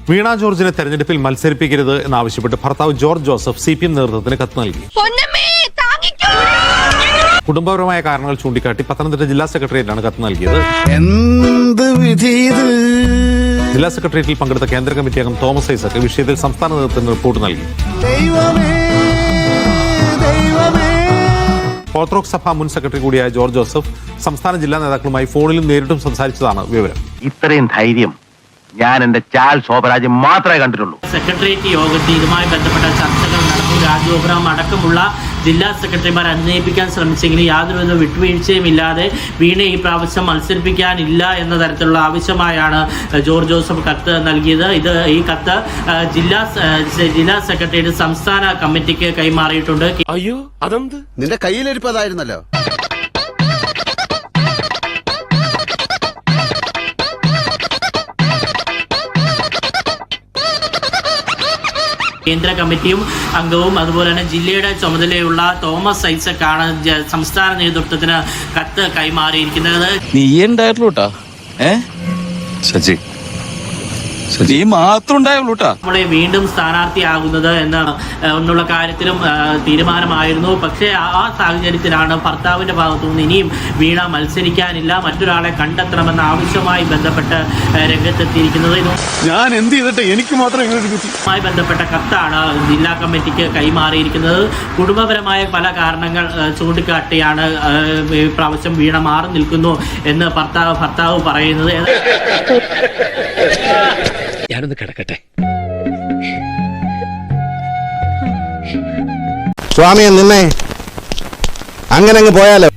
വീണ ജോർജിനെ തെരഞ്ഞെടുപ്പിൽ മത്സരിപ്പിക്കരുത് എന്നാവശ്യപ്പെട്ട് ഭർത്താവ് ജോർജ് ജോസഫ് CPM നേതൃത്വത്തിന് കത്ത് നൽകി. കുടുംബപരമായ കാരണങ്ങൾ ചൂണ്ടിക്കാട്ടി പത്തനംതിട്ട ജില്ലാ സെക്രട്ടേറിയറ്റിലാണ് കത്ത് നൽകിയത്. ജില്ലാ സെക്രട്ടേറിയറ്റിൽ പങ്കെടുത്ത കേന്ദ്ര കമ്മിറ്റി അംഗം തോമസ് ഐസക് വിഷയത്തിൽ സംസ്ഥാന നേതൃത്വത്തിന് റിപ്പോർട്ട് നൽകി. ഓർത്തഡോക്സ് സഭ മുൻ സെക്രട്ടറി കൂടിയായ ജോർജ് ജോസഫ് സംസ്ഥാന ജില്ലാ നേതാക്കളുമായി ഫോണിലും നേരിട്ടും സംസാരിച്ചതാണ് വിവരം. ഇത്രയും ധൈര്യം ഞാൻ എന്റെ ചാൽ ശോഭരാജ്യം മാത്രമേ കണ്ടിട്ടുള്ളൂ. സെക്രട്ടേറിയറ്റ് യോഗത്തിൽ ഇതുമായി ബന്ധപ്പെട്ട ചർച്ചകൾ നടന്നു. രാജഗോപുരം അടക്കമുള്ള ജില്ലാ സെക്രട്ടറിമാർ അന്വയിപ്പിക്കാൻ ശ്രമിച്ചെങ്കിലും യാതൊരുവിധ വിട്ടുവീഴ്ചയും ഇല്ലാതെ വീണ ഈ പ്രാവശ്യം മത്സരിപ്പിക്കാനില്ല എന്ന തരത്തിലുള്ള ആവശ്യമായാണ് ജോർജ് ജോസഫ് കത്ത് നൽകിയത്. ഈ കത്ത് ജില്ലാ സെക്രട്ടേറിയറ്റ് സംസ്ഥാന കമ്മിറ്റിക്ക് കൈമാറിയിട്ടുണ്ട്. അയ്യോ അതെന്ത് നിന്റെ കയ്യിലിരിപ്പതായിരുന്നല്ലോ. കേന്ദ്ര കമ്മിറ്റിയും അംഗവും അതുപോലെ തന്നെ ജില്ലയുടെ ചുമതലയുള്ള തോമസ് ഐസക്കാണ് സംസ്ഥാന നേതൃത്വത്തിന് കത്ത് കൈമാറിയിരിക്കുന്നത്. നീ ഉണ്ടായിരുന്നൂട്ടാ സജി നീ മാത്രം ഉണ്ടായുള്ളൂട്ടാ. നമ്മളെ വീണ്ടും സ്ഥാനാർത്ഥിയാകുന്നത് എന്നുള്ള കാര്യത്തിലും തീരുമാനമായിരുന്നു. പക്ഷേ ആ സാഹചര്യത്തിലാണ് ഭർത്താവിന്റെ ഭാഗത്തുനിന്ന് ഇനിയും വീണ മത്സരിക്കാനില്ല, മറ്റൊരാളെ കണ്ടെത്തണമെന്ന ആവശ്യവുമായി ബന്ധപ്പെട്ട് രംഗത്തെത്തിയിരിക്കുന്നത്. ഞാൻ എന്ത് ചെയ്തിട്ട് എനിക്ക് മാത്രം ഇതുമായി ബന്ധപ്പെട്ട കത്താണ് ജില്ലാ കമ്മിറ്റിക്ക് കൈമാറിയിരിക്കുന്നത്. കുടുംബപരമായ പല കാരണങ്ങൾ ചൂണ്ടിക്കാട്ടിയാണ് ഈ പ്രാവശ്യം വീണ മാറി നിൽക്കുന്നു എന്ന് ഭർത്താവ് പറയുന്നത്. ഞാനൊന്ന് കിടക്കട്ടെ. സ്വാമിയെ നിന്നെ അങ്ങനെ അങ്ങ് പോയാലോ.